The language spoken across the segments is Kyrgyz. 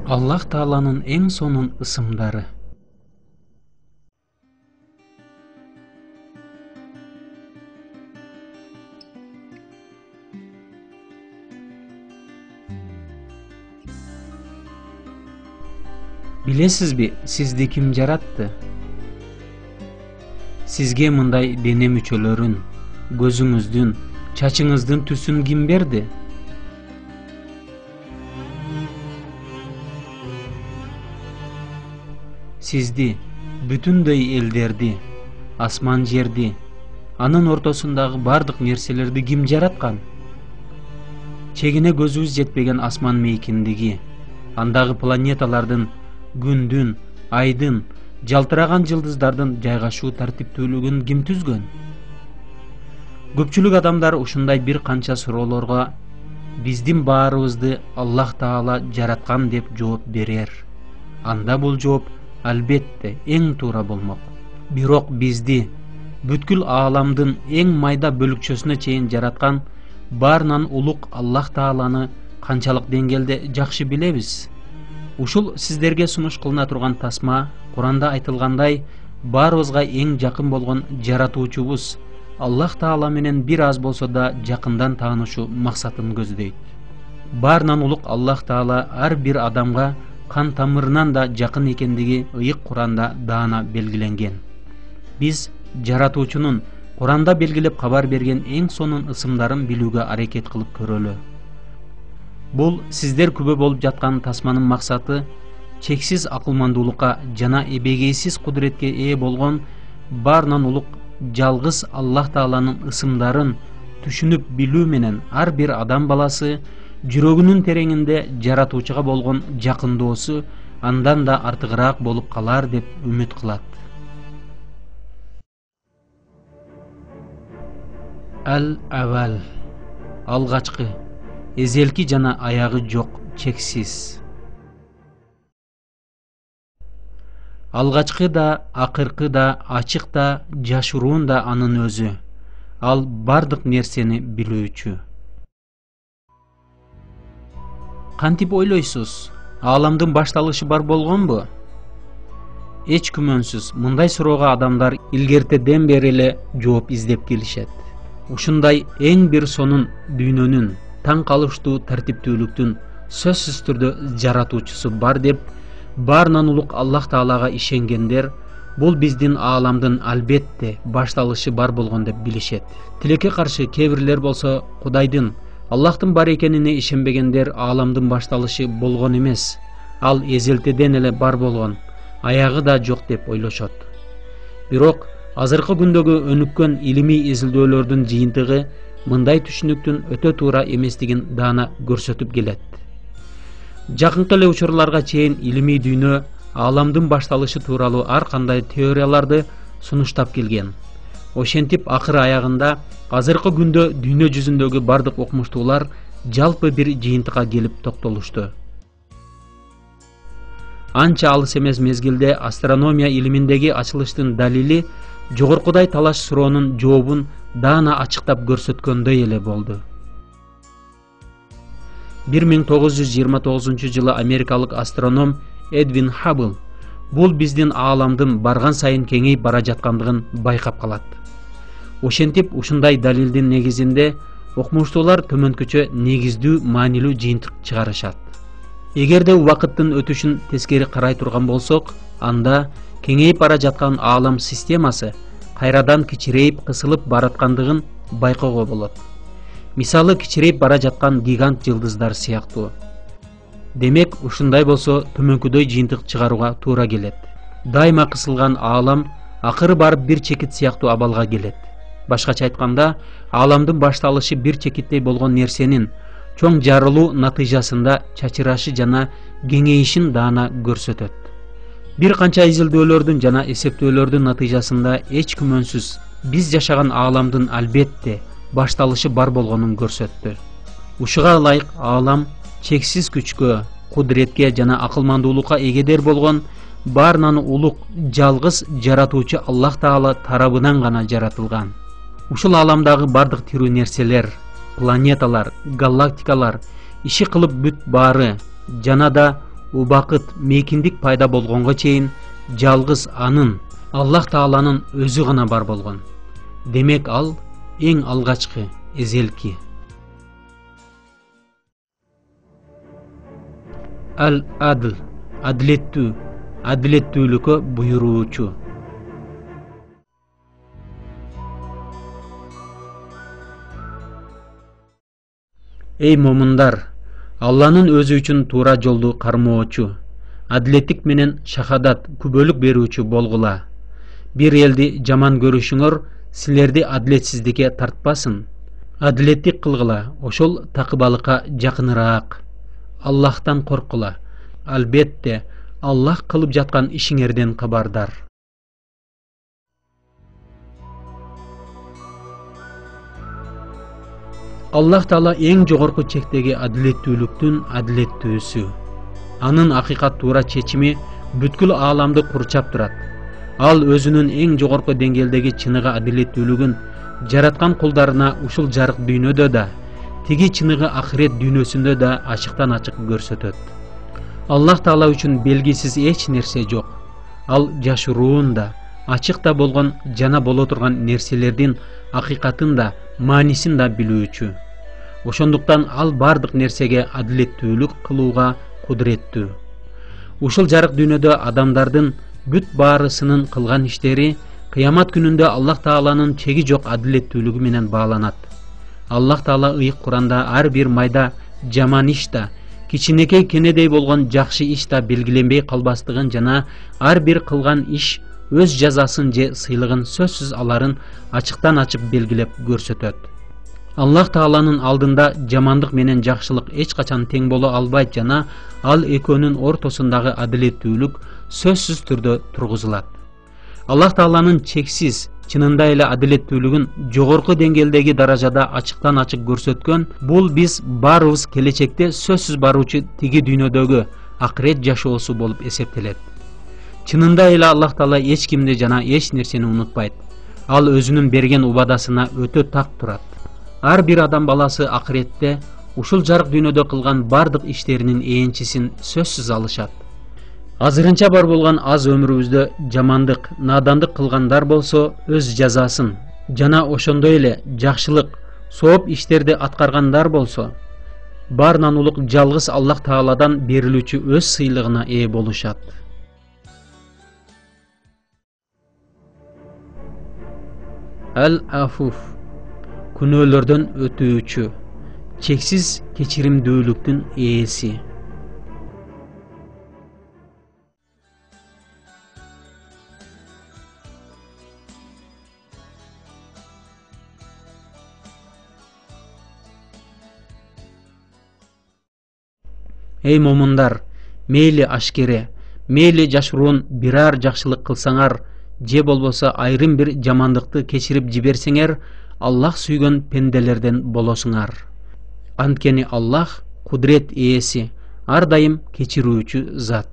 Аллах Тааланын эң сонун ысымдары. Билесизби, сизди ким жаратты? Сизге мындай дене мүчөлөрүн, көзүңүздүн, чачыңыздын түсүн ким берди? Сизди, бүтүндөй элдерди, асман жерди, анын ортосундагы бардык нерселерди ким жараткан? Чегине көзүбүз жетпеген асман мейкиндиги, андагы планеталардын, күндүн, айдын, жалтыраган жылдыздардын жайгашуу тартиптүүлүгүн ким түзгөн? Көпчүлүк адамдар ушундай бир канча суроолорго биздин баарыбызды Аллах Таала жараткан деп жооп берер. Анда бул жооп албетте эң туура болмок. Бирок бизди бүткүл ааламдын эң майда бөлүкчөсүнө чейин жараткан баарынан улук Аллах Тааланы канчалык деңгээлде жакшы билебиз? Ушул сиздерге сунуш кылына турган тасма Куранда айтылгандай баарыбызга эң жакын болгон жаратуучубуз Аллах Таала менен бир аз болсо да жакындан таанышуу максатын көздөйт. Баарынан улук Аллах Таала ар бир адамга кан тамырынан да жакын экендиги ыйык Куранда даана белгиленген. Биз жаратуучунун Куранда белгилеп кабар берген эң сонун ысымдарын билүүгө аракет кылып көрөлү. Бул сиздер күбө болуп жаткан тасманын максаты чексиз акылмандуулукка жана эбегейсиз кудуретке ээ болгон баарынан улук жалгыз Аллах Тааланын ысымдарын түшүнүп билүү менен ар бир адам баласы жүрөгүнүн тереңинде жаратуучуга болгон жакындоосу андан да артыгыраак болуп калар деп үмүт кылат. Ал-Авал, алгачкы, эзелки жана аягы жок, чексиз. Алгачкы да, акыркы да, ачык да, жашыруун да анын өзү. Ал бардык нерсени билүүчү. Кантип ойлойсуз? Ааламдын башталышы бар болгонбу? Эч күмөнсүз, мындай суроого адамдар илгертеден бери эле жооп издеп келишет. Ушундай эң бир сонун дүйнөнүн, таң калыштуу тартиптүүлүктүн сөзсүз түрдө жаратуучусу бар деп баарынан улук Аллах Таалага ишенгендер бул биздин ааламдын албетте башталышы бар болгон деп билишет. Тилекке каршы кээ бирлер болсо Кудайдын, Аллахтын бар экенине ишенбегендер ааламдын башталышы болгон эмес, ал эзелтеден эле бар болгон, аягы да жок деп ойлошот. Бирок азыркы күндөгү өнүккөн илимий изилдөөлөрдүн жыйынтыгы мындай түшүнүктүн өтө туура эместигин даана көрсөтүп келет. Жакынкы эле учурларга чейин илимий дүйнө ааламдын башталышы тууралуу ар кандай теорияларды сунуштап келген. Ошентип акыр аягында азыркы күндө дүйнө жүзүндөгү бардык окумуштуулар жалпы бир жыйынтыкка келип токтолушту. Анча алыс эмес мезгилде астрономия илиминдеги ачылыштын далили жогоркудай талаш суроонун жообун даана ачыктап көрсөткөндөй эле болду. 1929 жылы америкалык астроном Эдвин Хаббл бул биздин ааламдын барган сайын кеңейип бара жаткандыгын байкап калат. Ошентип ушундай далилдин негизинде окумуштуулар төмөнкүчө негиздүү маанилүү жыйынтык чыгарышат. Эгерде убакыттын өтүшүн тескери карай турган болсок, анда кеңейип бара жаткан аалам системасы кайрадан кичирейип кысылып бараткандыгын байкоого болот. Мисалы кичирейип бара жаткан гигант жылдыздар сыяктуу. Демек, ушундай болсо төмөнкүдөй жыйынтык чыгарууга туура келет. Дайыма кысылган аалам акыры барып бир чекит сыяктуу абалга келет. Башкача айтканда, ааламдын башталышы бир чекиттей болгон нерсенин чоң жарылуу натыйжасында чачырашы жана кеңейишин даана көрсөтөт. Бир канча изилдөөлөрдүн жана эсептөөлөрдүн натыйжасында эч күмөнсүз биз жашаган ааламдын албетте башталышы бар болгонун көрсөттү. Ушуга ылайык аалам чексиз күчкө, кудуретке жана акылмандуулукка эгедер болгон баарынан улук жалгыз жаратуучу Аллах Таала тарабынан гана жаратылган. Ушул ааламдагы бардык тирүү нерселер, планеталар, галактикалар, иши кылып бүт баары жана да убакыт, мейкиндик пайда болгонго чейин жалгыз анын, Аллах Тааланын өзү гана бар болгон. Демек ал эң алгачкы, эзелки. Ал-адл, адилеттүү, адилеттүүлүккө буйруучу. Эй момундар, Алланын өзү үчүн туура жолду кармоочу, адилеттик менен шахадат, күбөлүк берүүчү болгула. Бир элди жаман көрүшүңөр силерди адилетсиздикке тартпасын. Адилеттик кылгыла, ошол такыбалыкка жакыныраак. Аллахтан коркула. Албетте, Аллах кылып жаткан ишиңерден кабардар. Аллах Таала эң жогорку чектеги адилеттүүлүктүн адилеттүүсү. Анын акыйкат туура чечими бүткүл ааламды курчап турат. Ал өзүнүн эң жогорку деңгээлдеги чыныгы адилеттүүлүгүн жараткан кулдарына ушул жарык дүйнөдө да, тиги чыныгы ахирет дүйнөсүндө да ачыктан ачык көрсөтөт. Аллах Таала үчүн белгисиз эч нерсе жок. Ал жашыруун да, ачык да болгон жана боло турган нерселердин акыйкатын да, маанисин да билүүчү. Ошондуктан ал бардык нерсеге адилеттүүлүк кылууга кудуреттүү. Ушул жарык дүйнөдө адамдардын бүт баарысынын кылган иштери кыямат күнүндө Аллах Тааланын чеги жок адилеттүүлүгү менен бааланат. Аллах Таала ыйык Куранда ар бир майда жаман иш да, кичинекей кенедей болгон жакшы иш да белгиленбей калбастыгын жана ар бир кылган иш өз жазасын же сыйлыгын сөзсүз аларын ачыктан ачык белгилеп көрсөтөт. Аллах Тааланын алдында жамандык менен жакшылык эч качан тең боло албайт жана ал экөөнүн ортосундагы адилеттүүлүк сөзсүз түрдө тургузулат. Аллах Тааланын чексиз, чынында эле адилеттүүлүгүн жогорку деңгээлдеги даражада ачыктан ачык көрсөткөн бул биз баарыбыз келечекте сөзсүз баруучу тиги дүйнөдөгү акырет жашоосу болуп эсептелет. Чынында эле Аллах Таала эч кимди жана эч нерсени унутпайт. Ал өзүнүн берген убадасына өтө так турат. Ар бир адам баласы акыретте ушул жарык дүйнөдө кылган бардык иштеринин ээнчисин сөзсүз алышат. Азырынча бар болгон аз өмүрүбүздө жамандык, надандык кылгандар болсо өз жазасын, жана ошондой эле жакшылык, сооп иштерди аткаргандар болсо баарынан улук жалгыз Аллах Тааладан берилүүчү өз сыйлыгына ээ болушат. Ал-афуф, күнөөлөрдөн өтүүчү, чексиз кечиримдүүлүктүн ээси. Эй момундар, мейли ашкере, мейли жашыруун бирар жакшылык кылсаңар, же болбосо айрым бир жамандыкты кечирип жиберсеңер, Аллах сүйгөн пенделерден болосуңар. Анткени Аллах кудурет ээси, ар дайым кечирүүчү зат.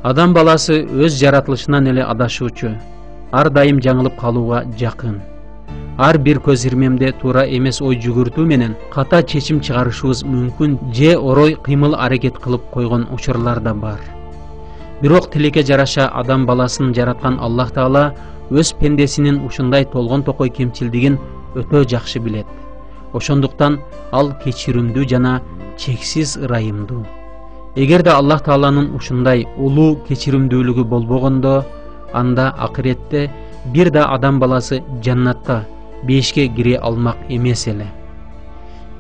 Адам баласы өз жаратылышынан эле адашуучу, ар дайым жаңылып калууга жакын. Ар бир көз ирмемде туура эмес ой жүгүртүү менен ката чечим чыгарышыбыз мүмкүн же орой кыймыл аракет кылып койгон учурлар да бар. Бирок тилекке жараша адам баласын жараткан Аллах Таала өз пендесинин ушундай толгон токой кемчилдигин өтө жакшы билет. Ошондуктан ал кечиримдүү жана чексиз ырайымдуу. Эгерде Аллах Тааланын ушундай улуу кечиримдүүлүгү болбогондо, анда акыретте бир да адам баласы жаннатка, бешке кире алмак эмес эле.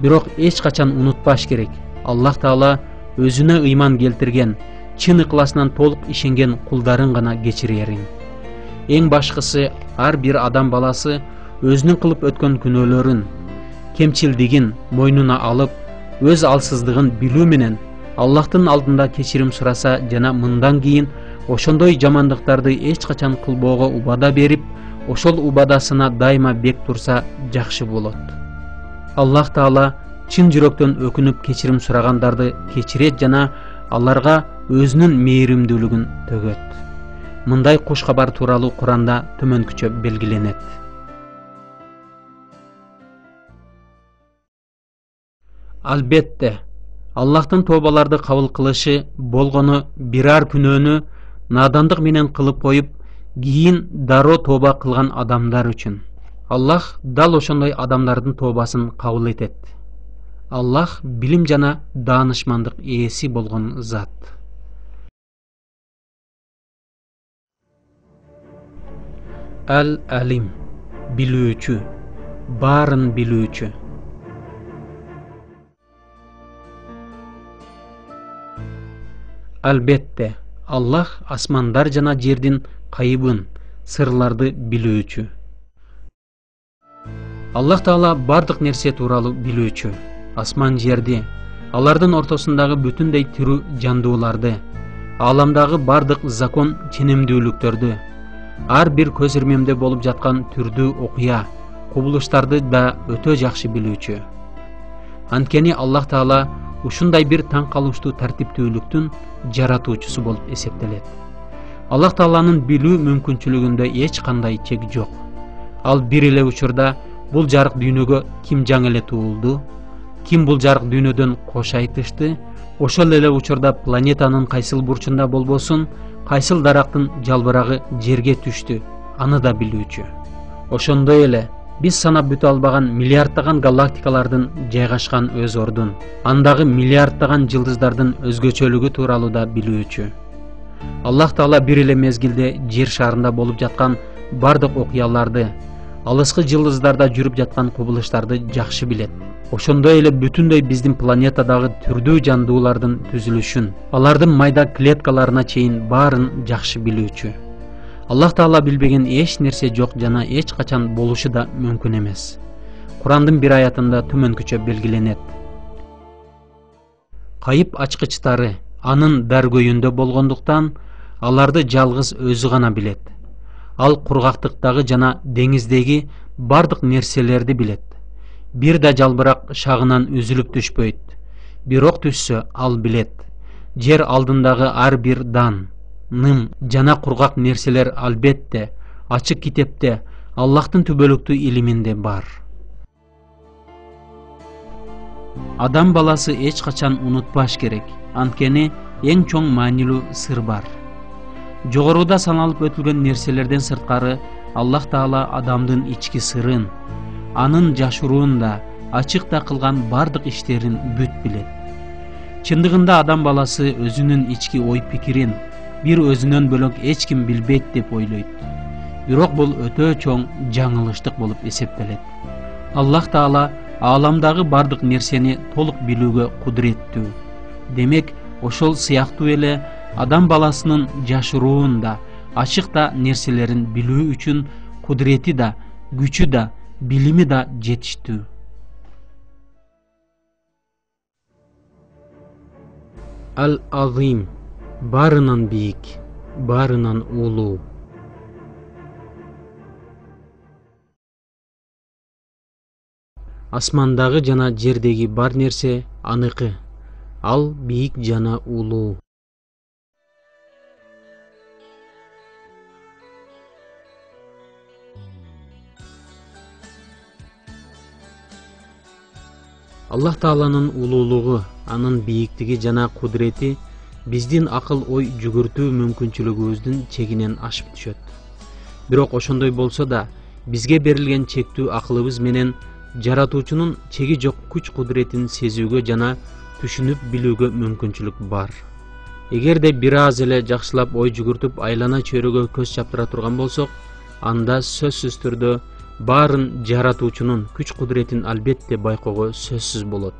Бирок эч качан унутпаш керек, Аллах Таала өзүнө ыйман келтирген, чын ыкласынан толук ишенген кулдарын гана кечирерин. Эң башкысы, ар бир адам баласы өзүнүн кылып өткөн күнөөлөрүн, кемчилдигин мойнуна алып, өз алсыздыгын билүү менен Аллахтын алдында кечирим сураса жана мындан кийин ошондой жамандыктарды эч качан кылбоого убада берип, ошол убадасына дайыма бек турса жакшы болот. Аллах Таала чын жүрөктөн өкүнүп кечирим сурагандарды кечирет жана аларга өзүнүн мээримдүүлүгүн төгөт. Мындай куш кабар тууралуу Куранда төмөнкүчө белгиленет. Албетте, Аллахтын тобаларды кабыл кылышы болгону бирар күнөөнү надандык менен кылып коюп, кийин дароо тоба кылган адамдар үчүн. Аллах дал ошондой адамдардын тобасын кабыл этет. Аллах билим жана даанышмандык ээси болгон зат. Әл-Әлим, билүүчү, баарын билүүчү. Албетте, Аллах асмандар жана жердин кайыбын, сырларды билүүчү. Аллах Таала бардык нерсе тууралуу билүүчү. Асман жерди, алардын ортосундагы бүтүндөй тирүү жандууларды, ааламдагы бардык закон ченемдүүлүктөрдү, ар бир көз ирмемде болуп жаткан түрдүү окуя, кубулуштарды да өтө жакшы билүүчү. Анткени Аллах Таала ушундай бир таң калыштуу тартиптүүлүктүн жаратуучусу болуп эсептелет. Аллах Тааланын билүү мүмкүнчүлүгүндө эч кандай чек жок. Ал бир эле учурда бул жарык дүйнөгө ким жаңы эле туулду, ким бул жарык дүйнөдөн кош айтышты, ошол эле учурда планетанын кайсыл бурчунда болбосун, кайсыл дарактын жалбырагы жерге түштү, аны да билүүчү. Ошондой эле биз санап бүтө албаган миллиарддаган галактикалардын жайгашкан өз ордун, андагы миллиарддаган жылдыздардын өзгөчөлүгү тууралуу да билүүчү. Аллах Таала бир эле мезгилде жер шарында болуп жаткан бардык окуяларды, алыскы жылдыздарда жүрүп жаткан кубулуштарды жакшы билет. Ошондой эле бүтүндөй биздин планетадагы түрдүү жандуулардын түзүлүшүн, алардын майда клеткаларына чейин баарын жакшы билүүчү. Аллах Таала билбеген эч нерсе жок жана эч качан болушу да мүмкүн эмес. Курандын бир аятында төмөнкүчө белгиленет. Кайып ачкычтары анын даргөйүндө болгондуктан, аларды жалгыз өзү гана билет. Ал кургактыктагы жана деңиздеги бардык нерселерди билет. Бир да жалбырак шагынан үзүлүп түшпөйт. Бирок түшсө ал билет. Жер алдындагы ар бир дан, ным жана кургак нерселер албетте ачык китепте Аллахтын түбөлүктүү илиминде бар. Адам баласы эч качан унутпаш керек, анткени эң чоң маанилүү сыр бар. Жогоруда саналып өтүлгөн нерселерден сырткары Аллах Таала адамдын ички сырын, анын жашыруун да, ачык да кылган бардык иштерин бүт билет. Чындыгында адам баласы өзүнүн ички ой пикирин бир өзүнөн бөлөк эч ким билбейт деп ойлойт. Бирок бул өтө чоң жаңылыштык болуп эсептелет. Аллах Таала ааламдагы бардык нерсени толук билүүгө кудуреттүү. Демек, ошол сыяктуу эле адам баласынын жашыруун да, ачык да нерселерин билүү үчүн кудурети да, күчү да, билими да жетиштүү. Ал-Азим, баарынан бийик, баарынан улуу. Асмандагы жана жердеги бар нерсе аныкы. Ал бийик жана улуу. Аллах Тааланын улуулугу, анын бийиктиги жана кудурети биздин акыл ой жүгүртүү мүмкүнчүлүгүбүздүн чегинен ашып түшөт. Бирок ошондой болсо да, бизге берилген чектүү акылыбыз менен жаратуучунун чеги жок күч кудуретин сезүүгө жана түшүнүп билүүгө мүмкүнчүлүк бар. Эгерде бир аз эле жакшылап ой жүгүртүп айлана чөйрөгө көз чаптыра турган болсок, анда сөзсүз түрдө баарын жаратуучунун күч кудуретин албетте байкоого сөзсүз болот.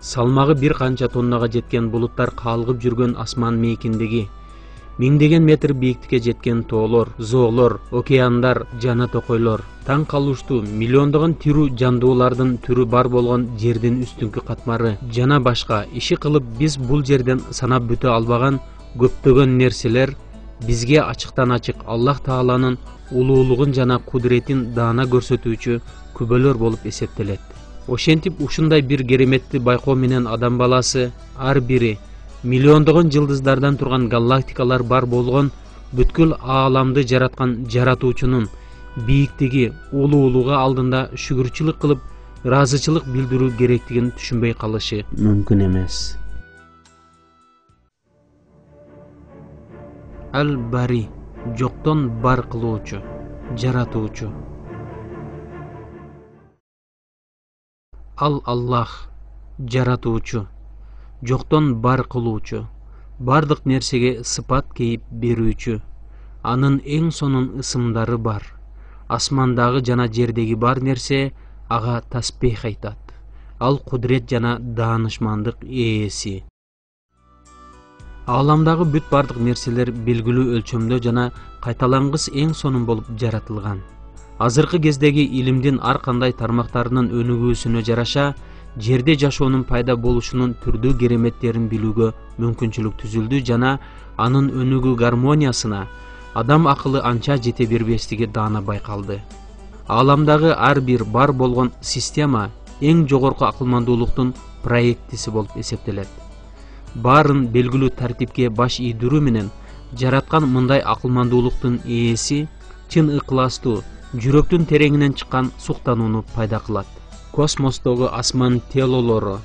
Салмагы бир канча тоннага жеткен булуттар калгып жүргөн асман мейкиндеги, миңдеген метр бийиктикке жеткен тоолор, зоолор, океандар жана токойлор, таң калыштуу миллиондогон тирүү жандуулардын түрү бар болгон жердин үстүңкү катмары жана башка иши кылып биз бул жерден санап бүтө албаган көптөгөн нерселер бизге ачыктан ачык Аллах Тааланын улуулугун жана кудуретин даана көрсөтүүчү күбөлөр болуп эсептелет. Ошентип ушундай бир кереметти байкоо менен адам баласы ар бири миллиондогон жылдыздардан турган галактикалар бар болгон бүткүл ааламды жараткан жаратуучунун бийиктиги, улуулугу алдында шүгүрчүлүк кылып ыраазычылык билдирүү керектигин түшүнбөй калышы мүмкүн эмес. Аль-Бари, жоктон бар кылуучу, жаратуучу. Аллах, жаратуучу, жоктон бар кылуучу, бардык нерсеге сыпат кейип берүүчү. Анын эң сонун ысымдары бар. Асмандагы жана жердеги бар нерсе ага таспих айтат. Ал кудрет жана даанышмандык ээси. Ааламдагы бүт бардык нерселер белгилүү өлчөмдө жана кайталангыс эң сонун болуп жаратылган. Азыркы кездеги илимдин ар кандай тармактарынын өнүгүүсүнө жараша жерде жашоонун пайда болушунун түрдүү кереметтерин билүүгө мүмкүнчүлүк түзүлдү жана анын өнүгүү гармониясына адам акылы анча жете бербестиги даана байкалды. Ааламдагы ар бир бар болгон система эң жогорку акылмандуулуктун проектиси болуп эсептелет. Баарын белгилүү тартипке баш ийдирүү менен жараткан мындай акылмандуулуктун ээси чын ыкластуу, жүрөктүн тереңинен чыккан суктанууну пайда кылат. Космостогу асман телолору,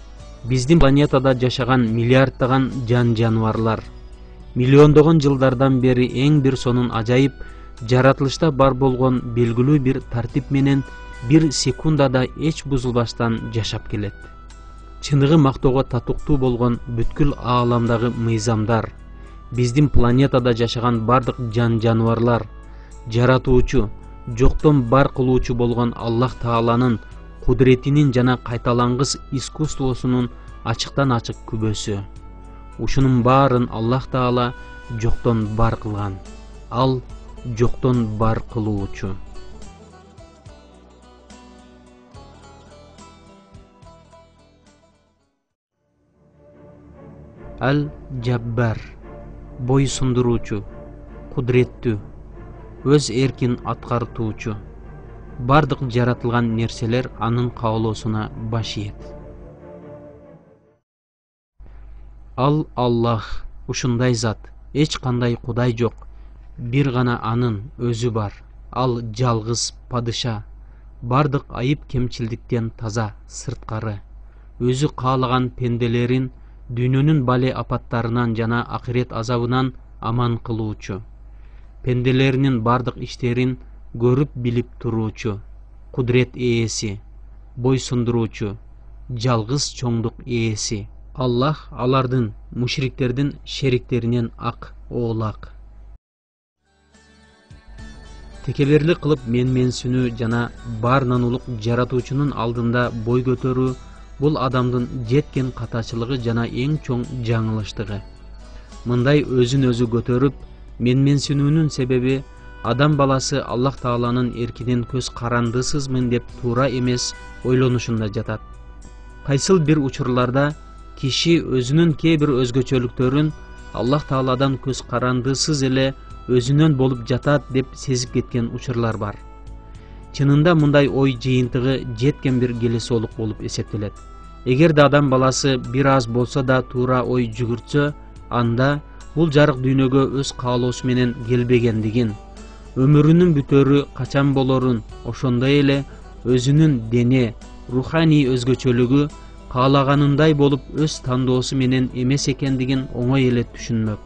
биздин планетада жашаган миллиарддаган жан-жаныбарлар, миллиондогон жылдардан бери эң бир сонун ажайып жаратылышта бар болгон белгилүү бир тартип менен бир секундада эч бузулбастан жашап келет. Чыныгы мактоого татыктуу болгон бүткүл ааламдагы мыйзамдар, биздин планетада жашаган бардык жан-жаныбарлар, жаратуучу, жоктон бар кылуучу болгон Аллах Тааланын кудретинин жана кайталангыс искусствосунун ачыктан ачык күбөсү. Ушунун баарын Аллах Таала жоктон бар кылган. Ал жоктон бар кылуучу. Аль-Жаббар, бойсундуруучу, кудреттүү, өз эркин аткартуучу. Бардык жаратылган нерселер анын каалоосуна баш ийет. Ал Аллах, ушундай зат, эч кандай кудай жок, бир гана анын өзү бар. Ал жалгыз падыша, бардык айып кемчилдиктен таза, сырткары. Өзү каалаган пенделерин дүйнөнүн бале апаттарынан жана акырет азабынан аман кылуучу. Пенделеринин бардык иштерин көрүп билип туруучу, кудрет ээси, бойсундуруучу, жалгыз чоңдук ээси. Аллах алардын, мушриктердин шериктеринен ак оолак. Текеберлик кылып менменсинүү жана баарынан улук жаратуучунун алдында бой көтөрүү бул адамдын жеткен катачылыгы жана эң чоң жаңылыштыгы. Мындай өзүн өзү көтөрүп менменсинүүнүн себеби адам баласы Аллах Тааланын эркинен көз карандысызмын деп туура эмес ойлонушунда жатат. Кайсыл бир учурларда киши өзүнүн кээ бир өзгөчөлүктөрүн Аллах Тааладан көз карандысыз эле өзүнөн болуп жатат деп сезип кеткен учурлар бар. Чынында мындай ой жыйынтыгы жеткен бир келесоолук болуп эсептелет. Эгерде адам баласы бир аз болсо да туура ой жүгүртсө, анда бул жарык дүйнөгө өз каалоосу менен келбегендигин, өмүрүнүн бүтөрү качан болорун, ошондой эле өзүнүн дене, руханий өзгөчөлүгү каалаганындай болуп өз тандоосу менен эмес экендигин оңой эле түшүнмөк.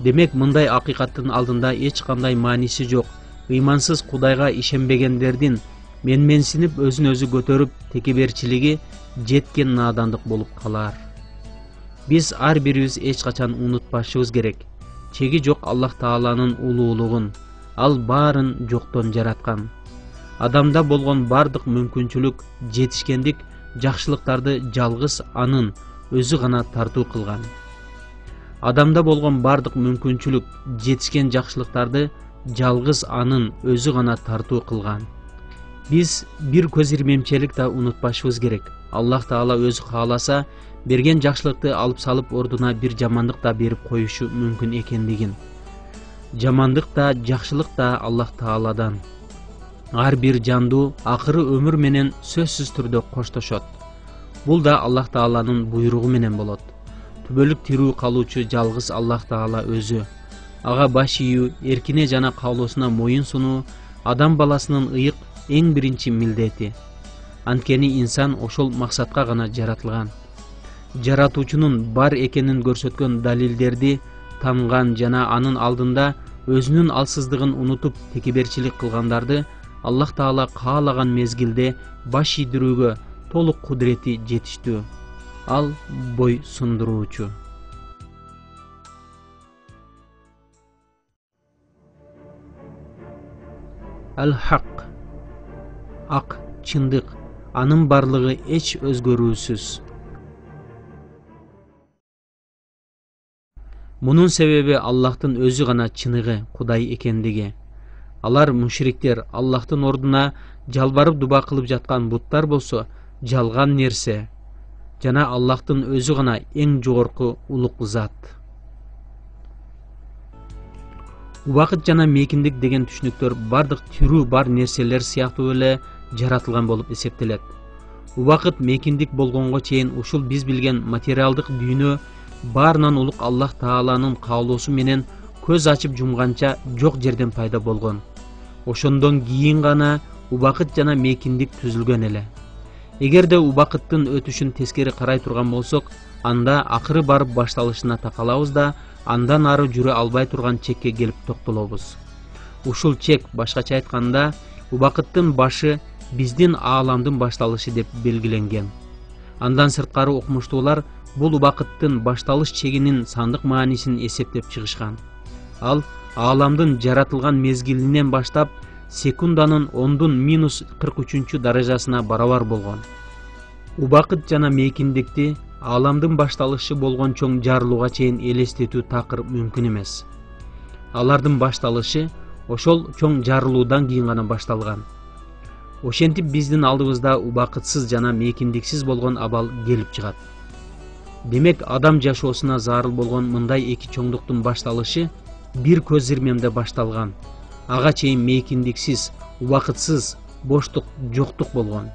Демек мындай акыйкаттын алдында эч кандай мааниси жок. Ыймансыз Кудайга ишенбегендердин менменсинип өзүн өзү көтөрүп текеберчилиги жеткен наадандык болуп калар. Биз ар бирибиз эч качан унутпашыбыз керек. Чеги жок Аллах Тааланын улуулугун. Ал баарын жоктон жараткан. Адамда болгон бардык мүмкүнчүлүк, жетишкендик, жакшылыктарды жалгыз анын өзү гана тартуу кылган. Адамда болгон бардык мүмкүнчүлүк, жетишкен жакшылыктарды жалгыз анын өзү гана тартуу кылган. Биз бир көз ирмемчелик да унутпашыбыз керек. Аллах Таала өзү кааласа, берген жакшылыкты алып салып ордуна бир жамандык да берип коюшу мүмкүн экендигин. Жамандык да, жакшылык да Аллах Тааладан. Ар бир жанду акыры өмүр менен сөзсүз түрдө коштошот. Бул да Аллах Тааланын буйругу менен болот. Түбөлүк тирүү калуучу жалгыз Аллах Таала өзү. Ага баш ийүү, эркине жана каалоосуна моюн сунуу адам баласынын ыйык эң биринчи милдети. Анткени инсан ошол максатка гана жаратылган. Жаратуучунун бар экенин көрсөткөн далилдерди таанган жана анын алдында өзүнүн алсыздыгын унутуп текеберчилик кылгандарды Аллах Таала каалаган мезгилде баш ийдирүүгө толук кудурети жетиштүү. Ал бой сундуруучу. Ал-хак, ак, чындык, анын барлыгы эч өзгөрүүсүз. Мунун себеби Аллахтын өзү гана чыныгы Кудай экендиги. Алар мушриктер Аллахтын ордуна жалбарып дуба кылып жаткан буттар болсо жалган нерсе, жана Аллахтын өзү гана эң жогорку улук зат. Убакыт жана мейкиндик деген түшүнүктөр бардык тирүү бар нерселер сыяктуу эле жаратылган болуп эсептелет. Убакыт мейкиндик болгонго чейин ушул биз билген материалдык дүйнө баарынан улук Аллах Тааланын каалоосу менен көз ачып жумганча жок жерден пайда болгон. Ошондон кийин гана убакыт жана мейкиндик түзүлгөн эле. Эгерде убакыттын өтүшүн тескери карай турган болсок, анда акыры барып башталышына такалабыз да, андан ары жүрө албай турган чекке келип токтолобуз. Ушул чек, башкача айтканда, убакыттын башы биздин ааламдын башталышы деп белгиленген. Андан сырткары окумуштуулар бул убакыттын башталыш чегинин сандык маанисин эсептеп чыгышкан. Ал ааламдын жаратылган мезгилинен баштап секунданын 10⁻43 даражасына барабар болгон. Убакыт жана мейкиндикти ааламдын башталышы болгон чоң жарылууга чейин элестетүү такыр мүмкүн эмес. Алардын башталышы ошол чоң жарылуудан кийин гана башталган. Ошентип биздин алдыбызда убакытсыз жана мейкиндиксиз болгон абал келип чыгат. Демек адам жашоосуна зарыл болгон мындай эки чоңдуктун башталышы бир көз ирмемде башталган. Ага чейин мейкиндиксиз, убакытсыз, боштук, жоктук болгон.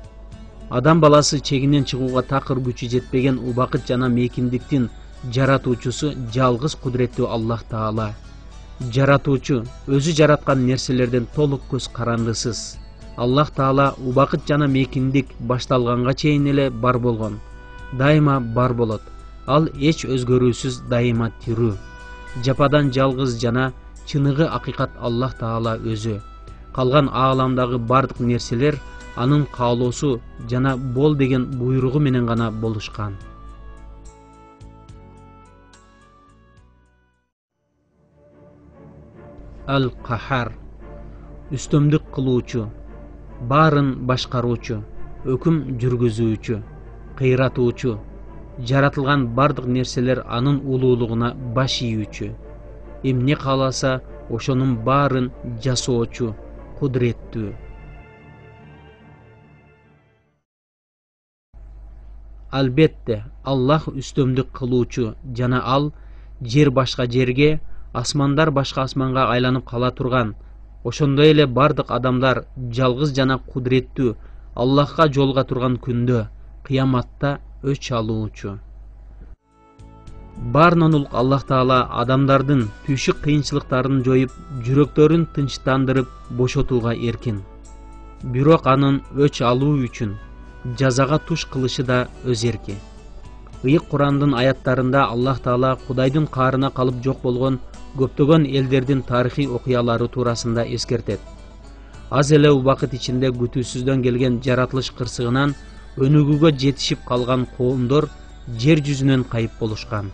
Адам баласы чегинен чыгууга такыр күчү жетпеген убакыт жана мейкиндиктин жаратуучусу жалгыз кудуреттүү Аллах Таала. Жаратуучу өзү жараткан нерселерден толук көз карандысыз. Аллах Таала убакыт жана мейкиндик башталганга чейин эле бар болгон. Дайыма бар болот. Ал эч өзгөрүүсүз дайыма тирүү. Жападан жалгыз жана чыныгы акыйкат Аллах Таала өзү. Калган ааламдагы бардык нерселер анын каалоосу жана бол деген буйругу менен гана болушкан. Ал-Кахар, үстөмдүк кылуучу, баарын башкаруучу, өкүм жүргүзүүчү, кыйратуучу, жаратылган бардык нерселер анын улуулугуна баш ийүүчү, эмне кааласа ошонун баарын жасоочу, кудуреттүү. Албетте, Аллах үстөмдүк кылуучу жана ал жер башка жерге, асмандар башка асманга айланып кала турган. Ошондой эле бардык адамдар жалгыз жана кудуреттүү Аллахка жолуга турган күндө, кыяматта өч алуучу. Баарынан улук Аллах Таала адамдардын түйшүк кыйынчылыктарын жоюп, жүрөктөрүн тынчтандырып, бошотууга эркин. Бирок анын өч алуу үчүн жазага туш кылышы да өз эрки. Ыйык Курандын аяттарында Аллах Таала Кудайдын каарына калып жок болгон көптөгөн элдердин тарыхый окуялары туурасында эскертет. Аз эле убакыт ичинде күтүүсүздөн келген жаратылыш кырсыгынан өнүгүүгө жетишип калган коомдор жер жүзүнөн кайып болушкан.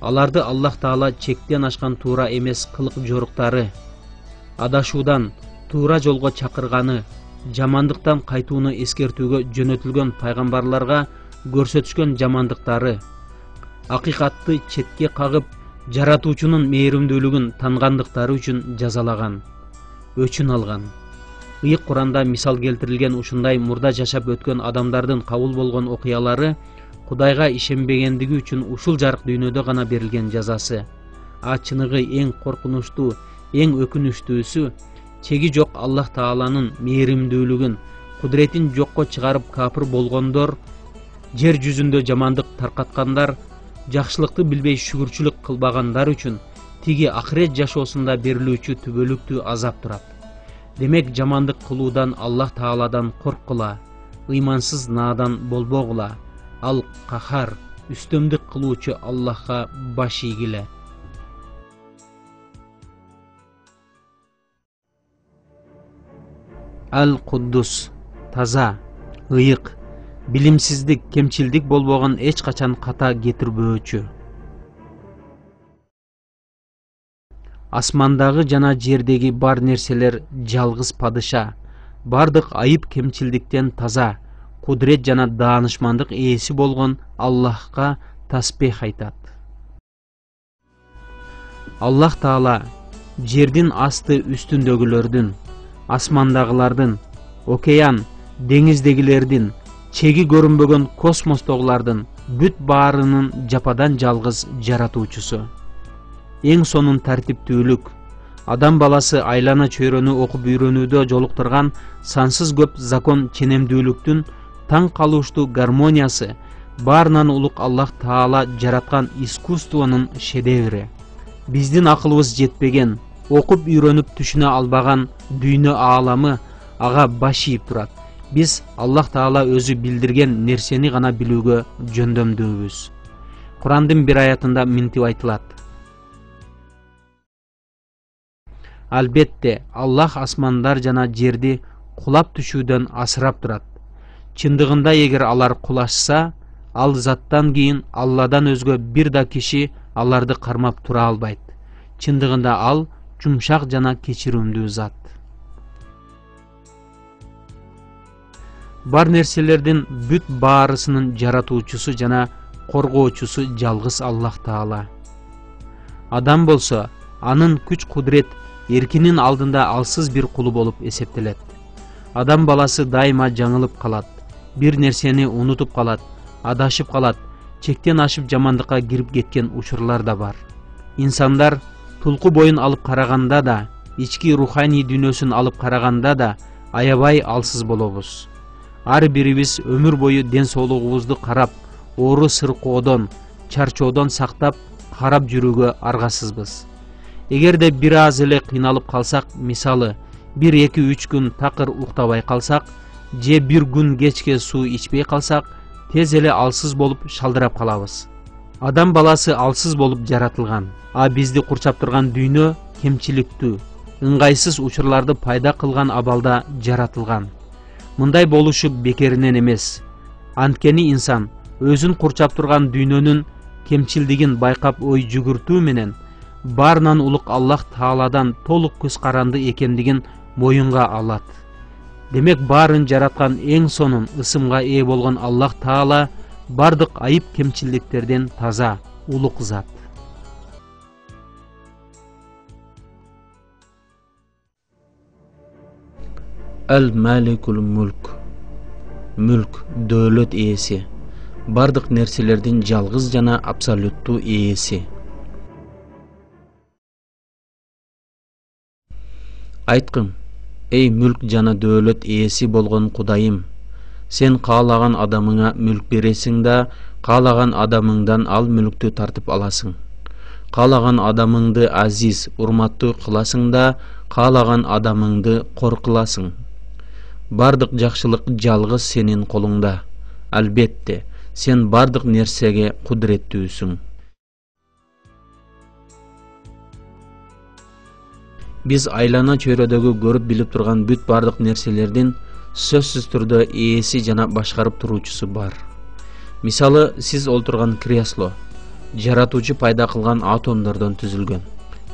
Аларды Аллах Таала чектен ашкан туура эмес кылык жоруктары, адашуудан туура жолго чакырганы, жамандыктан кайтууну эскертүүгө жөнөтүлгөн пайгамбарларга көрсөтүшкөн жамандыктары, акыйкатты четке кагып, жаратуучунун мээримдүүлүгүн тангандыктары үчүн жазалаган, өчүн алган. Ыйык Куранда мисал келтирилген ушундай мурда жашап өткөн адамдардын кабыл болгон окуялары Кудайга ишенбегендиги үчүн ушул жарык дүйнөдө гана берилген жазасы. А чыныгы эң коркунучтуу, эң өкүнүчтүүсү чеги жок Аллах Тааланын мээримдүүлүгүн, кудуретин жокко чыгарып капыр болгондор, жер жүзүндө жамандык таркаткандар, жакшылыкты билбей шүгүрчүлүк кылбагандар үчүн тиги акырет жашоосунда берилүүчү түбөлүктүү азап турат. Демек жамандык кылуудан Аллах Тааладан корккула, ыймансыз наадан болбогула. Ал кахар, үстөмдүк кылуучу Аллахка баш ийгиле. Ал-Куддус, таза, ыйык, билимсиздик, кемчилдик болбогон эч качан ката кетирбөөчү. Асмандагы жана жердеги бар нерселер жалгыз падыша, бардык айып кемчилдиктен таза, кудрет жана даанышмандык ээси болгон Аллахка таспих айтат. Аллах Таала жердин асты үстүндөгүлөрдүн, асмандагылардын, океан, деңиздегилердин, чеги көрүнбөгөн космостогулардын бүт баарынын жападан жалгыз жаратуучусу. Эң сонун тартиптүүлүк, адам баласы айлана чөйрөнү окуп үйрөнүүдө жолуктурган сансыз көп закон ченемдүүлүктүн таң калыштуу гармониясы баарынан улук Аллах Таала жараткан искусствонун шедеври. Биздин акылыбыз жетпеген, окуп үйрөнүп түшүнө албаган дүйнө ааламы ага баш ийип турат. Биз Аллах Таала өзү билдирген нерсени гана билүүгө жөндөмдүүбүз. Курандын бир аятында мынтип айтылат: Албетте, Аллах асмандар жана жерди кулап түшүүдөн асырап турат. Чындыгында эгер алар кулашса, ал заттан кийин Алладан өзгө бир да киши аларды кармап тура албайт. Чындыгында ал жумшак жана кечирүүмдүү зат. Бар нерселердин бүт баарысынын жаратуучусу жана коргоочусу жалгыз Аллах Таала. Адам болсо, анын күч кудрет эркинин алдында алсыз бир кулу болуп эсептелет. Адам баласы дайыма жаңылып калат, бир нерсени унутуп калат, адашып калат, чектен ашып жамандыкка кирип кеткен учурлар да бар. Инсандар тулку боюн алып караганда да, ички руханий дүйнөсүн алып караганда да аябай алсыз болобуз. Ар бирибиз өмүр бою ден соолугубузду карап, оору сыркоодон, чарчоодон сактап, карап жүрүүгө аргасызбыз. Эгерде бир аз эле кыйналып калсак, мисалы, 1-2-3 күн такыр уктабай калсак, же бир күн кечке суу ичпей калсак, тез эле алсыз болуп шалдырап калабыз. Адам баласы алсыз болуп жаратылган, а бизди курчап турган дүйнө кемчиликтүү, ыңгайсыз учурларды пайда кылган абалда жаратылган. Мындай болушу бекеринен эмес. Анткени инсан өзүн курчап турган дүйнөнүн кемчилдигин байкап ой жүгүртүү менен баарынан улук Аллах Тааладан толук көз каранды экендигин моюнга алат. Демек баарын жараткан эң сонун ысымга ээ болгон Аллах Таала бардык айып кемчилдиктерден таза, улук зат. Ал-Маликул Мулк. Мүлк, дөөлөт ээси, бардык нерселердин жалгыз жана абсолюттуу ээси. Айткым, эй мүлк жана дөөлөт ээси болгон Кудайым, сен каалаган адамыңа мүлк бересиң да, каалаган адамыңдан ал мүлктү тартып аласың. Каалаган адамыңды азиз, урматтуу кыласың да, каалаган адамыңды кор кыласың. Бардык жакшылык жалгыз сенин колуңда. Албетте, сен бардык нерсеге кудреттүүсүң. Биз айлана чөйрөдөгү көрүп билип турган бүт бардык нерселердин сөзсүз түрдө ээси жана башкарып туруучусу бар. Мисалы, сиз олтурган кресло жаратуучу пайда кылган атомдордон түзүлгөн.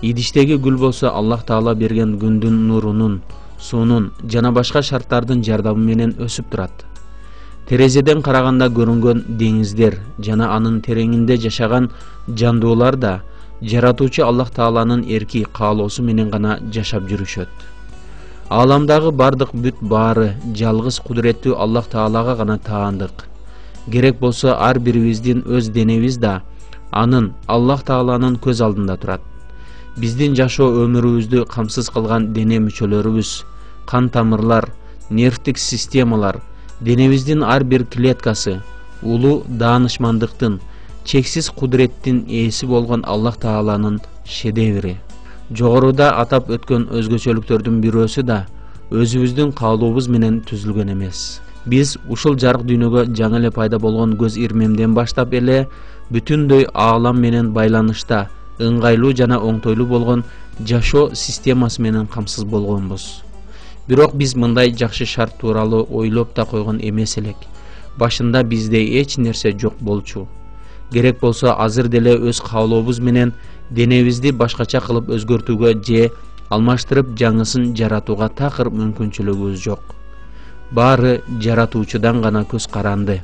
Идиштеги гүл болсо Аллах Таала берген күндүн нурунун, суунун жана башка шарттардын жардамы менен өсүп турат. Терезеден караганда көрүнгөн деңиздер жана анын тереңинде жашаган жандуулар да жаратуучу Аллах Тааланын эрки каалоосу менен гана жашап жүрүшөт. Ааламдагы бардык бүт баары жалгыз кудуреттүү Аллах Таалага гана таандык. Керек болсо ар бирибиздин өз денебиз да анын Аллах Тааланын көз алдында турат. Биздин жашоо өмүрүбүздү камсыз кылган дене мүчөлөрүбүз, кан тамырлар, нервтик системалар, денебиздин ар бир клеткасы улуу даанышмандыктын, чексиз кудуреттин ээси болгон Аллах Тааланын шедеври. Жогоруда атап өткөн өзгөчөлүктөрдүн бирөөсү да өзүбүздүн каалообуз менен түзүлгөн эмес. Биз ушул жарык дүйнөгө жаңы эле пайда болгон көз ирмемден баштап эле бүтүндөй аалам менен байланышта ыңгайлуу жана оңтойлуу болгон жашоо системасы менен камсыз болгонбуз. Бирок биз мындай жакшы шарт тууралуу ойлоп да койгон эмес элек. Башында бизде эч нерсе жок болчу. Керек болсо азыр деле өз каалообуз менен денебизди башкача кылып өзгөртүүгө же алмаштырып жаңысын жаратууга такыр мүмкүнчүлүгүбүз жок. Баары жаратуучудан гана көз каранды.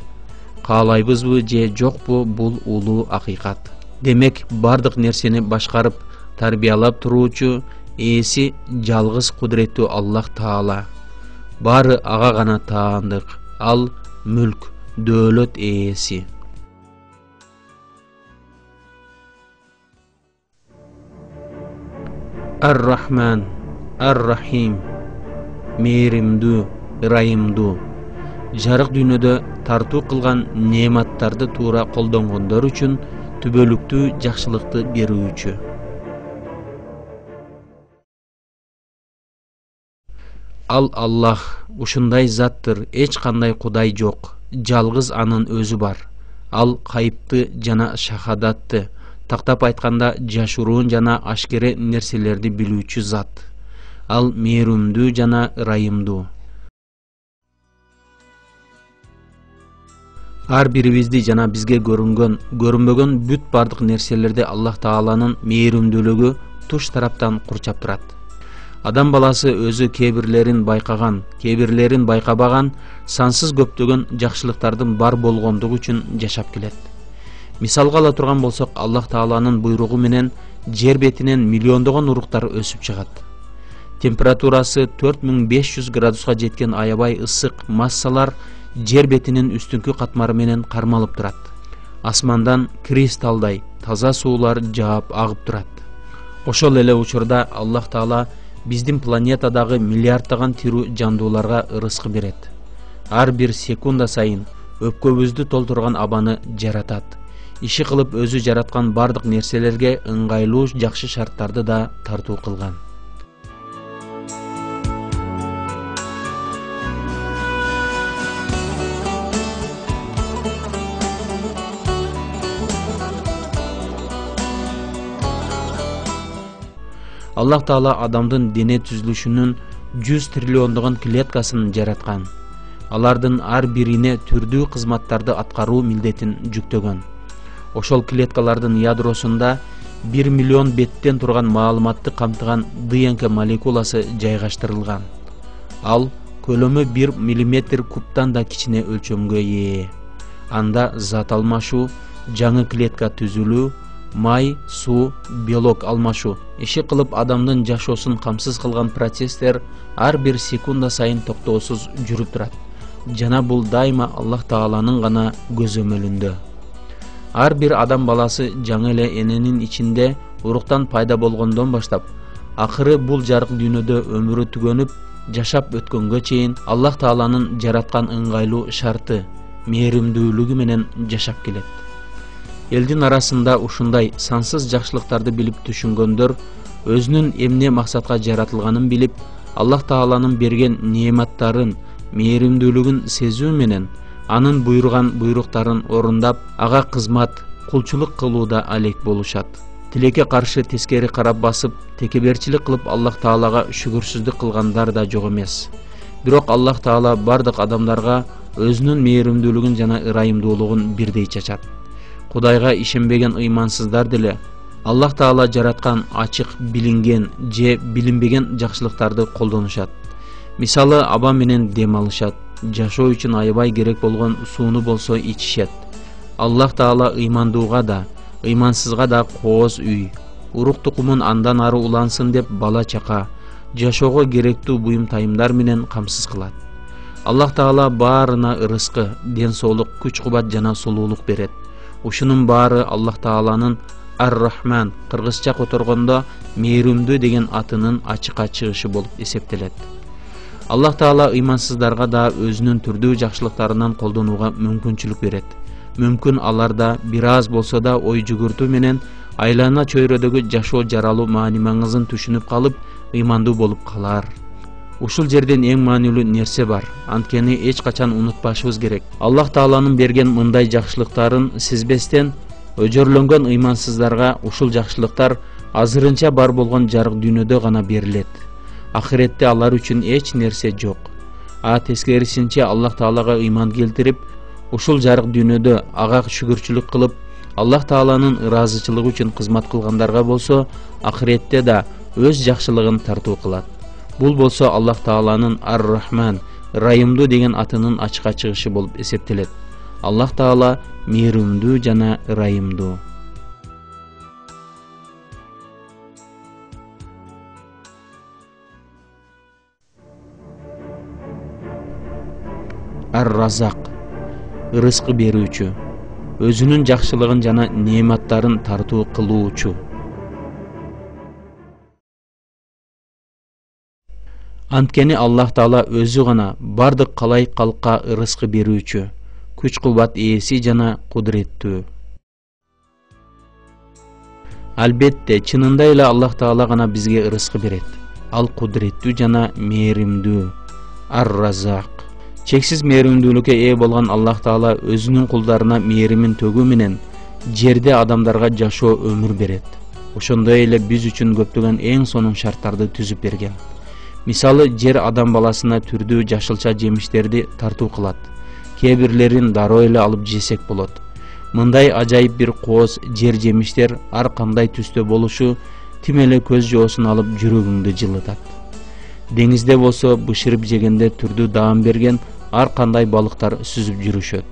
Каалайбызбы же жокпу, бул улуу акыйкат. Демек, бардык нерсени башкарып, тарбиялап туруучу ээси жалгыз кудуреттүү Аллах Таала. Баары ага гана таандык. Ал мүлк, дөөлөт ээси. Ар-Рахман, Ар-Рахим. Мээримдүү, ырайымдуу. Жарык дүйнөдө тартуу кылган неематтарды туура колдонгондор үчүн түбөлүктүү жакшылыкты берүүчү. Ал Аллах ушундай заттыр, эч кандай кудай жок. Жалгыз анын өзү бар. Ал кайыпты жана шахадатты, тактап айтканда жашыруун жана ашкере нерселерди билүүчү зат. Ал мээримдүү жана ырайымдуу. Ар бирибизди жана бизге көрүнгөн, көрүнбөгөн бүт бардык нерселерди Аллах Тааланын мээримдүүлүгү туш тараптан курчап турат. Адам баласы өзү кээ-бирлерин байкаган, кээ-бирлерин байкабаган сансыз көптөгөн жакшылыктардын бар болгондугу үчүн жашап келет. Мисалга ала турган болсок, Аллах Тааланын буйругу менен жер бетинен миллиондогон уруктар өсүп чыгат. Температурасы 4500 градуска жеткен аябай ысык массалар жер бетинин үстүнкү катмары менен кармалып турат. Асмандан кристалдай таза суулар жаап агып турат. Ошол эле учурда Аллах Таала биздин планетадагы миллиарддаган тирүү жандууларга ырыскы берет. Ар бир секунда сайын өпкөбүздү толтурган абаны жаратат. Иши кылып өзү жараткан бардык нерселерге ыңгайлуу жакшы шарттарды да тартуу кылган. Аллах Таала адамдын дене түзүлүшүнүн 100 триллиондогон клеткасын жараткан. Алардын ар бирине түрдүү кызматтарды аткаруу милдетин жүктөгөн. Ошол клеткалардын ядросунда 1 миллион беттен турган маалыматты камтыган ДНК молекуласы жайгаштырылган. Ал көлөмү 1 миллиметр кубтан да кичине өлчөмгө ээ. Анда зат алмашуу, жаңы клетка түзүлүү, май, суу, белок алмашуу иши кылып адамдын жашоосун камсыз кылган процесстер ар бир секунда сайын токтоосуз жүрүп турат. Жана бул дайыма Аллах Тааланын гана көзөмөлүндө. Ар бир адам баласы жаңы эле эненин ичинде уруктан пайда болгондон баштап, акыры бул жарык дүйнөдө өмүрү түгөнүп, жашап өткөнгө чейин Аллах Тааланын жараткан ыңгайлуу шарты, мээримдүүлүгү менен жашап келет. Элдин арасында ушундай сансыз жакшылыктарды билип түшүнгөндөр өзүнүн эмне максатка жаратылганын билип, Аллах Тааланын берген неематтарын, мээримдүүлүгүн сезүү менен анын буйруган буйруктарын орундап, ага кызмат, кулчулук кылууда алек болушат. Тилекке каршы тескери карап басып, текеберчилик кылып Аллах Таалага шүгүрсүздүк кылгандар да жок эмес. Бирок Аллах Таала бардык адамдарга өзүнүн мээримдүүлүгүн жана ырайымдуулугун бирдей чачат. Кудайга ишенбеген ыймансыздар деле Аллах Таала жараткан ачык билинген же билинбеген жакшылыктарды колдонушат. Мисалы, аба менен дем алышат, жашоо үчүн аябай керек болгон сууну болсо ичишет. Аллах Таала ыймандууга да, ыймансызга да кооз үй, урук тукумун андан ары улансын деп бала чака, жашоого керектүү буюм тайымдар менен камсыз кылат. Аллах Таала баарына ырыскы, ден соолук, күч-кубат жана сулуулук берет. Ушунун баары Аллах Тааланын Ар-Рахман, кыргызча которгондо мээримдүү деген атынын ачыкка чыгышы болуп эсептелет. Аллах Таала ыймансыздарга да өзүнүн түрдүү жакшылыктарынан колдонууга мүмкүнчүлүк берет. Мүмкүн аларда бир аз болсо да ой жүгүртүү менен айлана чөйрөдөгү жашоо жаралуу маани маңызын түшүнүп калып, ыймандуу болуп калар. Ушул жерден эң маанилүү нерсе бар. Анткени эч качан унутпашыбыз керек. Аллах Тааланын берген мындай жакшылыктарын сезбестен өжөрлөнгөн ыймансыздарга ушул жакшылыктар азырынча бар болгон жарык дүйнөдө гана берилет. Ахиретте алар үчүн эч нерсе жок. Тескерисинче Аллах Таалага ыйман келтирип, ушул жарык дүйнөдө ага шүгүрчүлүк кылып, Аллах Тааланын ыраазычылыгы үчүн кызмат кылгандарга болсо, ахиретте да өз жакшылыгын тартуу кылат. Бул болсо Аллах Тааланын Ар-Рахман, Райымдуу деген атынын ачыкка чыгышы болуп эсептелет. Аллах Таала мээримдүү жана ырайымдуу. Ар-Разак, ырыскы берүүчү, өзүнүн жакшылыгын жана неематтарын тартуу кылуучу. Анткени Аллах Таала өзү гана бардык калайык калкка ырыскы берүүчү, күч кубат ээси жана кудуреттүү. Албетте, чынында эле Аллах Таала гана бизге ырыскы берет. Ал кудуреттүү жана мээримдүү. Ар-Разак. Чексиз мээримдүүлүккө ээ болгон Аллах Таала өзүнүн кулдарына мээримин төгүү менен жерде адамдарга жашоо өмүр берет. Ошондой эле биз үчүн көптөгөн эң сонун шарттарды түзүп берген. Мисалы, жер адам баласына түрдүү жашылча жемиштерди тартуу кылат. Кээ бирлерин дароо эле алып жесек болот. Мындай ажайып бир кооз жер жемиштер ар кандай түстө болушу тим эле көз жоосун алып жүрөгүңдү жылытат. Деңизде болсо бышырып жегенде түрдүү даам берген ар кандай балыктар сүзүп жүрүшөт.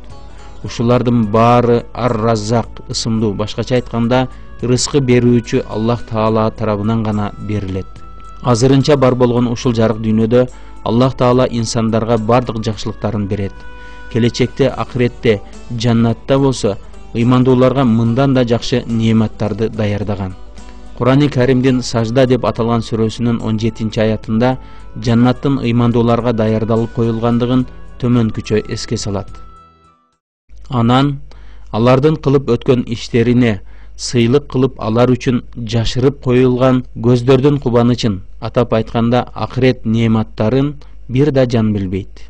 Ушулардын баары Ар-Разак ысымдуу, башкача айтканда рызкы берүүчү Аллах Таала тарабынан гана берилет. Азырынча бар болгон ушул жарык дүйнөдө Аллах Таала инсандарга бардык жакшылыктарын берет. Келечекте ахиретте жаннатта болсо ыймандууларга мындан да жакшы неематтарды даярдаган. Кур'ан-ы Каримдин Сажда деп аталган сүрөсүнүн 17-аятында жаннаттын ыймандууларга даярдалып коюлгандыгын төмөнкүчө эске салат. Анан алардын кылып өткөн иштерине сыйлык кылып алар үчүн жашырып коюлган көздөрдүн кубанычын, атап айтканда ахирет неематтарын бир да жан билбейт.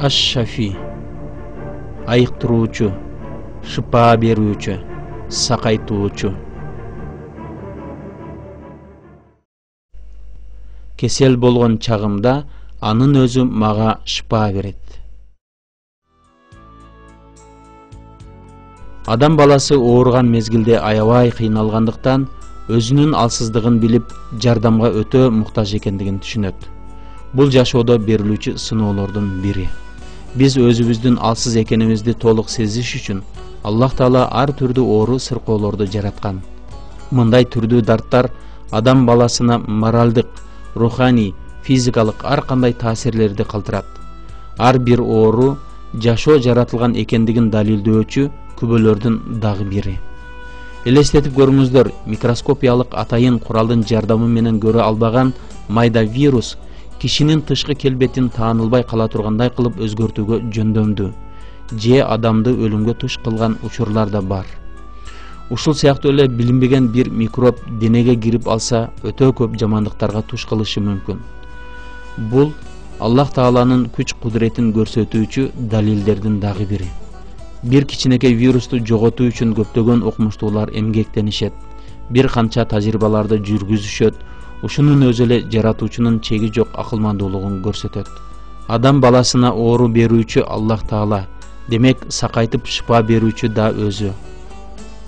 Аш-Шафи, айыктыруучу, шыпа берүүчү, сакайтуучу. Кесел болгон чагымда анын өзү мага шыпа берет. Адам баласы ооруган мезгилде аябай кыйналгандыктан өзүнүн алсыздыгын билип, жардамга өтө муктаж экендигин түшүнөт. Бул жашоодо берилүүчү сыноолордун бири. Биз өзүбүздүн алсыз экенибизди толук сезиш үчүн Аллах Таала ар түрдүү оору сыркоолорду жараткан. Мындай түрдүү дарттар адам баласына моралдык, руханий, физикалык ар кандай таасирлерди калтырат. Ар бир оору жашоо жаратылган экендигин далилдөөчү күбөлөрдүн дагы бири. Элестетип көрүңүздөр, микроскопиялык атайын куралдын жардамы менен көрө албаган майда вирус кишинин тышкы келбетин таанылбай кала тургандай кылып өзгөртүүгө жөндөмдүү, же адамды өлүмгө туш кылган учурлар да бар. Ушул сыяктуу эле билинбеген бир микроб денеге кирип алса, өтө көп жамандыктарга туш кылышы мүмкүн. Бул Аллах Тааланын күч кудуретин көрсөтүүчү далилдердин дагы бири. Бир кичинекей вирусту жоготуу үчүн көптөгөн окумуштуулар эмгектенишет, бир канча тажрыйбаларды жүргүзүшөт. Ушунун өзү эле жаратуучунун чеги жок акылмандуулугун көрсөтөт. Адам баласына оору берүүчү Аллах Таала, демек сакайтып шыпа берүүчү да өзү.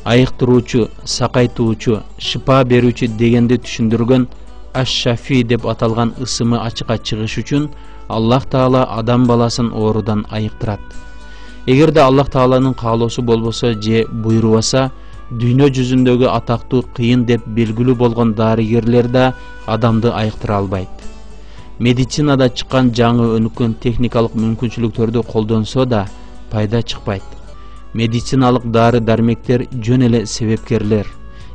Айыктыруучу, сакайтуучу, шыпа берүүчү дегенди түшүндүргөн Аш-Шафи деп аталган ысымы ачыкка чыгыш үчүн Аллах Таала адам баласын оорудан айыктырат. Эгерде Аллах Тааланын каалоосу болбосо же буйрубаса, дүйнө жүзүндөгү атактуу кыйын деп белгилүү болгон дарыгерлер да адамды айыктыра албайт. Медицинада чыккан жаңы өнүккөн техникалык мүмкүнчүлүктөрдү колдонсо да пайда чыкпайт. Медициналык дары дармектер жөн эле себепкерлер.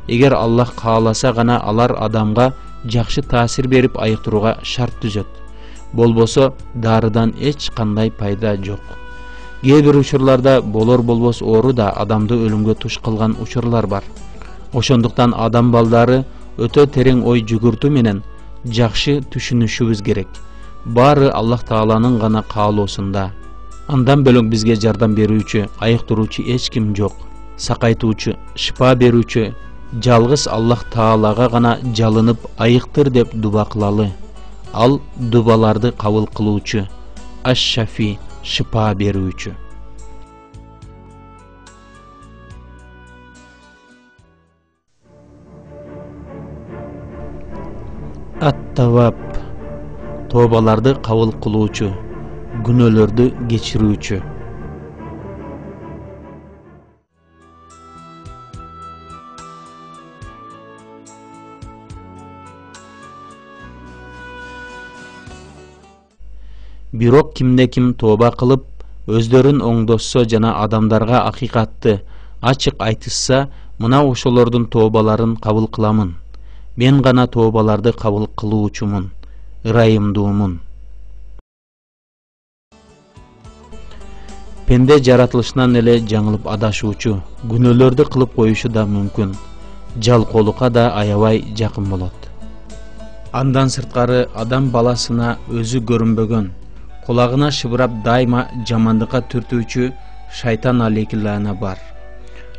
Эгер Аллах кааласа гана алар адамга жакшы таасир берип айыктырууга шарт түзөт. Болбосо дарыдан эч кандай пайда жок. Кээ бир учурларда болор болбос оору да адамды өлүмгө туш кылган учурлар бар. Ошондуктан адам балдары өтө терең ой жүгүртүү менен жакшы түшүнүшүбүз керек. Баары Аллах Тааланын гана каалоосунда. Андан бөлөк бизге жардам берүүчү, айыктыруучу эч ким жок. Сакайтуучу, шифа берүүчү жалгыз Аллах Таалага гана жалынып айыктыр деп дуба кылалы. Ал дубаларды кабыл кылуучу, аш-шафи, шифа берүүчү. Ат-Таваб, тобаларды кабыл кылуучу, күнөөлөрдү кечирүүчү. Бирок кимде ким тооба кылып, өздөрүн оңдошсо жана адамдарга акыйкатты ачык айтышса, мына ошолордун тообаларын кабыл кыламын. Мен гана тообаларды кабыл кылуучумун, ырайымдуумун. Пенде жаратылышынан эле жаңылып адашуучу, күнөөлөрдү кылып коюшу да мүмкүн. Жалкоолукка да аябай жакын болот. Андан сырткары адам баласына өзү көрүнбөгөн, кулагына шыбырап дайыма жамандыкка түртүүчү шайтан алейкиллана бар.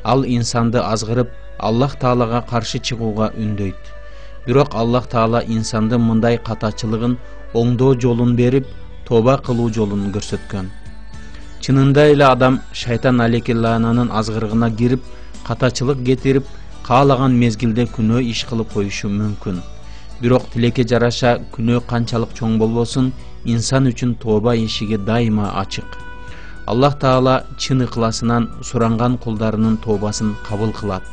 Ал инсанды азгырып, Аллах Таалага каршы чыгууга үндөйт. Бирок Аллах Таала инсанды мындай катачылыгын оңдоо жолун берип, тооба кылуу жолун көрсөткөн. Чынында эле адам шайтан алейкиллананын азгырыгына кирип, катачылык кетирип, каалаган мезгилде күнөө иш кылып коюшу мүмкүн. Бирок тилекке жараша күнөө канчалык чоң болбосун, инсан үчүн тооба эшиги дайыма ачык. Аллах Таала чын ыкласынан суранган кулдарынын тообасын кабыл кылат.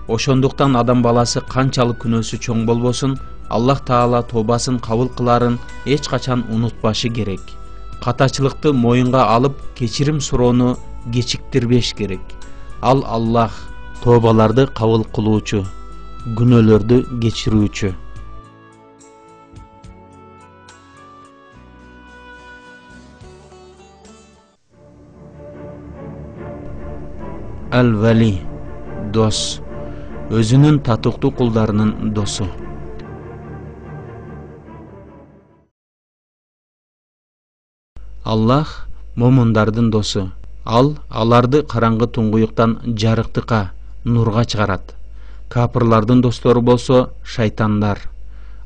Ошондуктан адам баласы канчалык күнөөсү чоң болбосун, Аллах Таала тообасын кабыл кыларын эч качан унутпашы керек. Катачылыкты моюнга алып, кечирим суроону кечиктирбеш керек. Ал Аллах тообаларды кабыл кылуучу, күнөөлөрдү кечирүүчү. Ал-Вали, дос, өзүнүн татыктуу кулдарынын досу. Аллах момундардын досу. Ал аларды караңгы туңгуюктан жарыктыкка, нурга чыгарат. Капырлардын достору болсо шайтандар.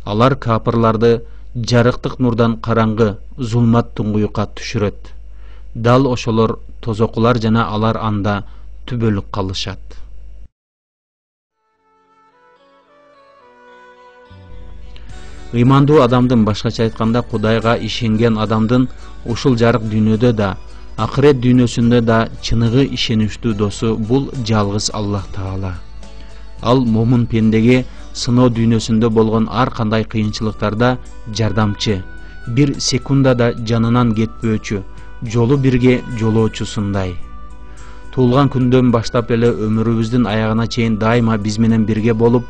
Алар капырларды жарыктык нурдан караңгы, зулмат туңгуюкка түшүрөт. Дал ошолор тозокулар жана алар анда түбөлүк калышат. Ыймандуу адамдын, башкача айтканда Кудайга ишенген адамдын ушул жарык дүйнөдө да, акырет дүйнөсүндө да чыныгы ишеничтүү досу бул жалгыз Аллах Таала. Ал момун пендеге сыноо дүйнөсүндө болгон ар кандай кыйынчылыктарда жардамчы, бир секунда да жанынан кетпөөчү, жолу бирге жолоочусундай. Туулган күндөн баштап эле өмүрүбүздүн аягына чейин дайыма биз менен бирге болуп,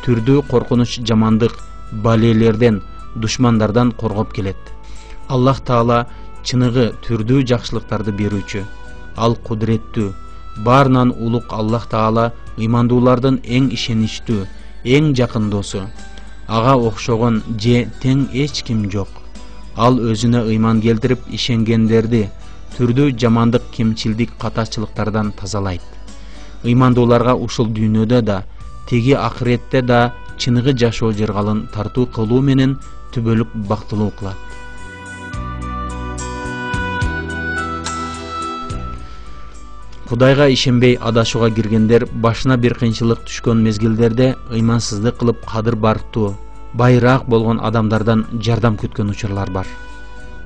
түрдүү коркунуч, жамандык, балелерден, душмандардан коргоп келет. Аллах Таала чыныгы түрдүү жакшылыктарды берүүчү. Ал кудуреттүү, баарынан улук Аллах Таала ыймандуулардын эң ишеничтүү, эң жакын досу. Ага окшогон же тең эч ким жок. Ал өзүнө ыйман келтирип ишенгендерди түрдүү жамандык, кемчилдик, катачылыктардан тазалайт. Ыймандууларга ушул дүйнөдө да, теги акыретте да чыныгы жашоо жыргалын тартуу кылуу менен түбөлүк бактылуу кылат. Кудайга ишенбей адашууга киргендер башына бир кыйынчылык түшкөн мезгилдерде ыймансыздык кылып кадыр барктуу, байыраак болгон адамдардан жардам күткөн учурлар бар.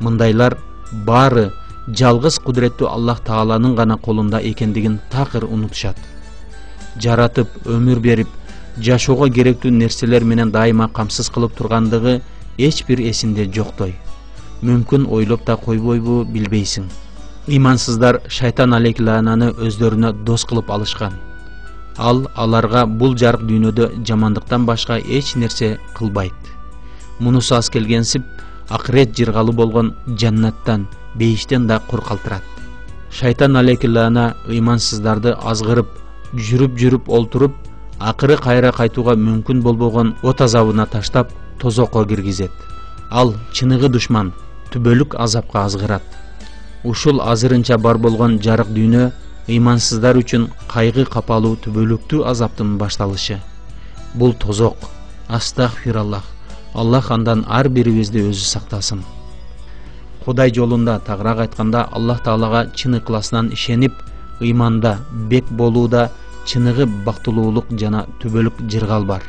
Мындайлар баары жалгыз кудуреттүү Аллах Тааланын гана колунда экендигин такыр унутушат. Жаратып, өмүр берип, жашоого керектүү нерселер менен дайыма камсыз кылып тургандыгы эч бир эсинде жоктой. Мүмкүн ойлоп да койбойбу, билбейсиң. Ыймансыздар шайтан алейкилананы өздөрүнө дос кылып алышкан. Ал аларга бул жарык дүйнөдө жамандыктан башка эч нерсе кылбайт. Мунусу аз келгенсип, акырет жыргалы болгон жаннаттан, бейиштен да кур калтырат. Шайтан алейкилана ыймансыздарды азгырып, жүрүп олтуруп, акыры кайра кайтууга мүмкүн болбогон от азабына таштап тозокко киргизет. Ал чыныгы душман түбөлүк азапка азгырат. Ушул азырынча бар болгон жарык дүйнө ыймансыздар үчүн кайгы капалуу түбөлүктүү азаптын башталышы. Бул тозок. Астагфираллах. Аллах андан ар бирибизди өзү сактасын. Кудай жолунда тагыраак айтканда Аллах Таалага чын ыкласынан ишенип, ыйманда бек болууда чыныгы бактылуулук жана түбөлүк жыргал бар.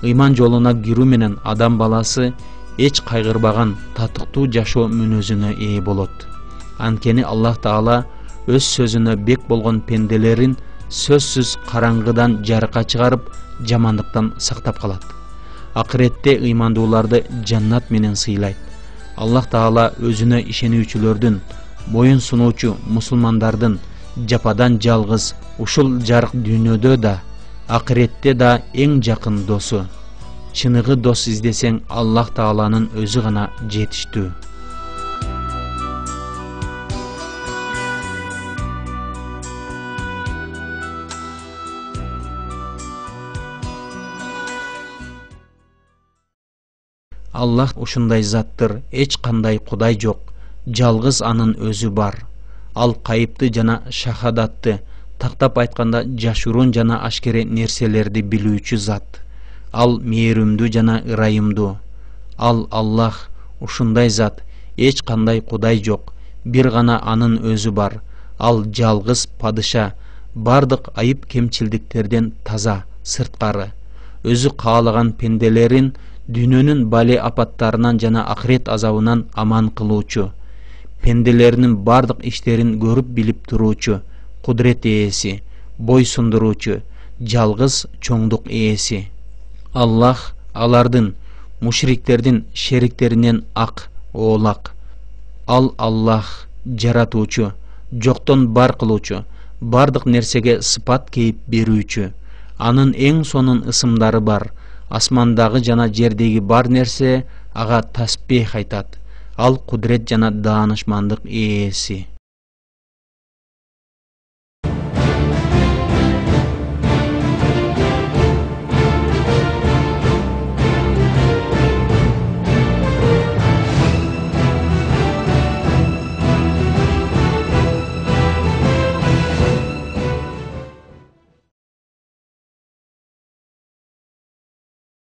Ыйман жолуна кирүү менен адам баласы эч кайгырбаган татыктуу жашоо мүнөзүнө ээ болот. Анткени Аллах Таала өз сөзүнө бек болгон пенделерин сөзсүз караңгыдан жарыкка чыгарып, жамандыктан сактап калат. Акыретте ыймандууларды жаннат менен сыйлайт. Аллах Таала өзүнө ишенүүчүлөрдүн, моюн сунуучу мусулмандардын жападан жалгыз ушул жарык дүйнөдө да, акыретте да эң жакын досу. Чыныгы дос издесең Аллах Тааланын өзү гана жетиштүү. Аллах ушундай заттыр, эч кандай кудай жок, жалгыз анын өзү бар. Ал кайыпты жана шахадатты, тактап айтканда жашыруун жана ашкере нерселерди билүүчү зат. Ал мээримдүү жана ырайымдуу. Ал Аллах ушундай зат, эч кандай кудай жок, бир гана анын өзү бар. Ал жалгыз падыша, бардык айып кемчилдиктерден таза, сырткары. Өзү каалаган пенделерин дүйнөнүн бале апаттарынан жана акырет азабынан аман кылуучу, пенделеринин бардык иштерин көрүп билип туруучу, кудрет ээси, бой сундуруучу, жалгыз чоңдук ээси. Аллах алардын, мушриктердин шериктеринен ак, оолак. Ал Аллах жаратуучу, жоктон бар кылуучу, бардык нерсеге сыпат кейип берүүчү. Анын эң сонун ысымдары бар. Асмандагы жана жердеги бар нерсе ага таспих айтат. Ал кудрет жана даанышмандык ээси.